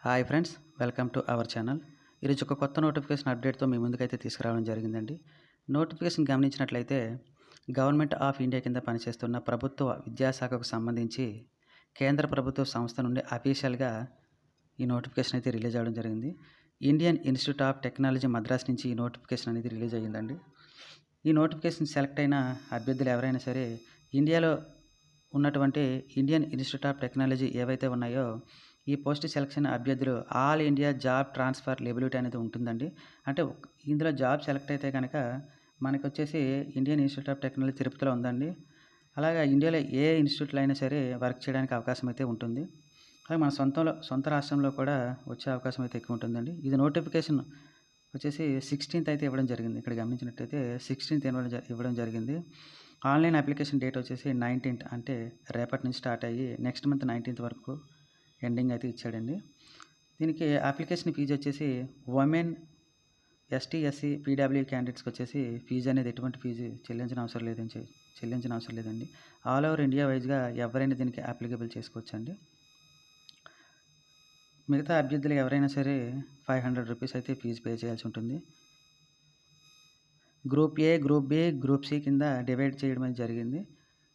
Hi friends, welcome to our channel. ఈరోజు ఒక కొత్త నోటిఫికేషన్ అప్డేట్తో మీ ముందుకైతే తీసుకురావడం జరిగిందండి. నోటిఫికేషన్ గమనించినట్లయితే గవర్నమెంట్ ఆఫ్ ఇండియా కింద పనిచేస్తున్న ప్రభుత్వ విద్యాశాఖకు సంబంధించి కేంద్ర ప్రభుత్వ సంస్థ నుండి అఫీషియల్గా ఈ నోటిఫికేషన్ అయితే రిలీజ్ అవ్వడం జరిగింది. Indian institute of technology Madras నుంచి ఈ నోటిఫికేషన్ అనేది రిలీజ్ అయ్యిందండి. ఈ నోటిఫికేషన్ సెలెక్ట్ అయిన అభ్యర్థులు ఎవరైనా సరే ఇండియాలో ఉన్నటువంటి ఇండియన్ ఇన్స్టిట్యూట్ ఆఫ్ టెక్నాలజీ ఏవైతే ఉన్నాయో ఈ పోస్ట్ సెలక్షన్ అభ్యర్థులు all India job transfer eligibility అనేది ఉంటుందండి. అంటే ఇందులో జాబ్ సెలెక్ట్ అయితే కనుక మనకొచ్చేసి ఇండియన్ ఇన్స్టిట్యూట్ ఆఫ్ టెక్నాలజీ తిరుపతిలో ఉందండి. అలాగా ఇండియాలో ఏ ఇన్స్టిట్యూట్లో అయినా సరే వర్క్ చేయడానికి అవకాశం అయితే ఉంటుంది. అలాగే మన సొంత రాష్ట్రంలో కూడా వచ్చే అవకాశం అయితే ఎక్కువ ఉంటుందండి. ఇది నోటిఫికేషన్ వచ్చేసి 16th అయితే ఇవ్వడం జరిగింది. ఇక్కడ గమనించినట్టయితే 16th ఇవ్వడం జరిగింది. ఆన్లైన్ అప్లికేషన్ డేట్ వచ్చేసి 19th, అంటే రేపటి నుంచి స్టార్ట్ అయ్యి నెక్స్ట్ మంత్ 19th వరకు ఎండింగ్ అయితే ఇచ్చాడండి. దీనికి అప్లికేషన్ ఫీజు వచ్చేసి ఉమెన్, ఎస్టీ, ఎస్సీ, పీడబ్ల్యూ క్యాండిడేట్స్కి వచ్చేసి ఫీజు అనేది ఎటువంటి ఫీజు చెల్లించిన అవసరం లేదండి. ఆల్ ఓవర్ ఇండియా వైజ్గా ఎవరైనా దీనికి అప్లికేబుల్ చేసుకోవచ్చండి. మిగతా అభ్యర్థులు ఎవరైనా సరే 500 రూపీస్ అయితే ఫీజు పే చేయాల్సి ఉంటుంది. Group A, group B, group C కింద డివైడ్ చేయడం అనేది జరిగింది.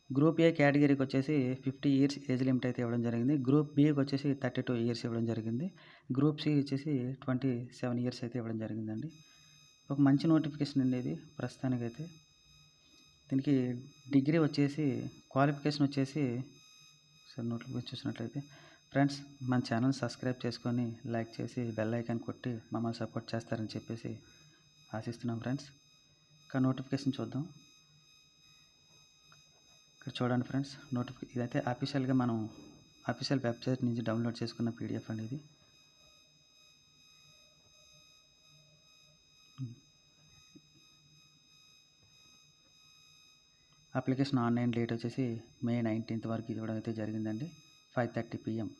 గ్రూప్ ఏ కేటగిరీకి వచ్చేసి 50 ఇయర్స్ ఏజ్ లిమిట్ అయితే ఇవ్వడం జరిగింది. గ్రూప్ బికి వచ్చేసి 32 ఇయర్స్ ఇవ్వడం జరిగింది. గ్రూప్ సి వచ్చేసి 27 ఇయర్స్ అయితే ఇవ్వడం జరిగిందండి. ఒక మంచి నోటిఫికేషన్ అండి ఇది ప్రస్తుతానికైతే. దీనికి డిగ్రీ వచ్చేసి క్వాలిఫికేషన్ వచ్చేసి నోటిఫికేషన్ చూసినట్లయితే ఫ్రెండ్స్, మన ఛానల్ సబ్స్క్రైబ్ చేసుకొని లైక్ చేసి బెల్ ఐకాన్ కొట్టి మమ్మల్ని సపోర్ట్ చేస్తారని చెప్పేసి ఆశిస్తున్నాం ఫ్రెండ్స్. ఇంకా నోటిఫికేషన్ చూద్దాం. ఇక్కడ చూడండి ఫ్రెండ్స్, ఇదైతే అఫీషియల్గా మనం అఫీషియల్ వెబ్సైట్ నుంచి డౌన్లోడ్ చేసుకున్న పీడిఎఫ్ అండి ఇది. అప్లికేషన్ ఆన్లైన్ డేట్ వచ్చేసి May 19th వరకు ఇవ్వడం అయితే జరిగిందండి. 5:30 PM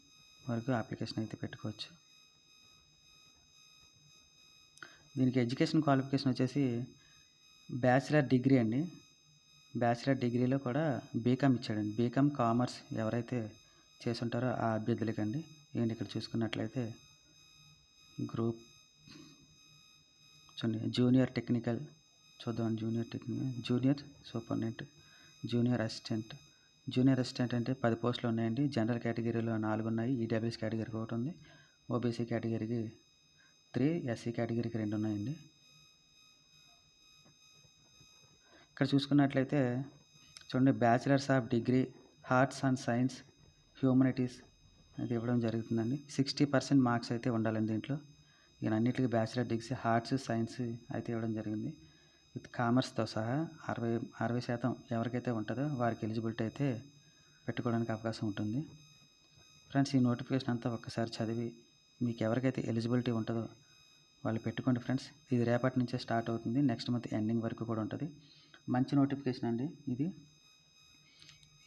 వరకు అప్లికేషన్ అయితే పెట్టుకోవచ్చు. దీనికి ఎడ్యుకేషన్ క్వాలిఫికేషన్ వచ్చేసి బ్యాచిలర్ డిగ్రీ అండి. బ్యాచిలర్ డిగ్రీలో కూడా బీకామ్ ఇచ్చాడండి. బీకామ్ కామర్స్ ఎవరైతే చేసుంటారో ఆ అభ్యర్థులకండి. ఏంటి ఇక్కడ చూసుకున్నట్లయితే గ్రూప్ చూడండి, జూనియర్ టెక్నికల్ చూద్దాం. జూనియర్ సూపరింటెండెంట్, జూనియర్ అసిస్టెంట్ అంటే 10 పోస్టులు ఉన్నాయండి. జనరల్ కేటగిరీలో 4 ఉన్నాయి. ఈడబ్ల్యూఎస్ కేటగిరీకి 1 ఉంది. ఓబీసీ కేటగిరీకి 3, ఎస్సీ కేటగిరీకి 2 ఉన్నాయండి. ఇక్కడ చూసుకున్నట్లయితే చూడండి, bachelors of degree arts and science humanities అది ఇవ్వడం జరుగుతుందండి. 60% మార్క్స్ అయితే ఉండాలండి దీంట్లో. ఈయన అన్నిటికీ బ్యాచిలర్ డిగ్రీ ఆర్ట్స్, సైన్స్ అయితే ఇవ్వడం జరిగింది. విత్ కామర్స్తో సహా 60% ఎవరికైతే ఉంటుందో వారికి ఎలిజిబిలిటీ అయితే పెట్టుకోవడానికి అవకాశం ఉంటుంది. ఫ్రెండ్స్, ఈ నోటిఫికేషన్ అంతా ఒక్కసారి చదివి మీకు ఎవరికైతే ఎలిజిబిలిటీ ఉంటుందో వాళ్ళు పెట్టుకోండి ఫ్రెండ్స్. ఇది రేపటి నుంచే స్టార్ట్ అవుతుంది. నెక్స్ట్ మంత్ ఎండింగ్ వరకు కూడా ఉంటుంది. మంచి నోటిఫికేషన్ అండి ఇది.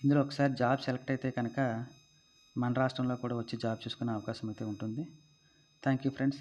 ఇందులో ఒకసారి జాబ్ సెలెక్ట్ అయితే కనుక మన రాష్ట్రంలో కూడా వచ్చి జాబ్ చూసుకునే అవకాశం అయితే ఉంటుంది. Thank you friends.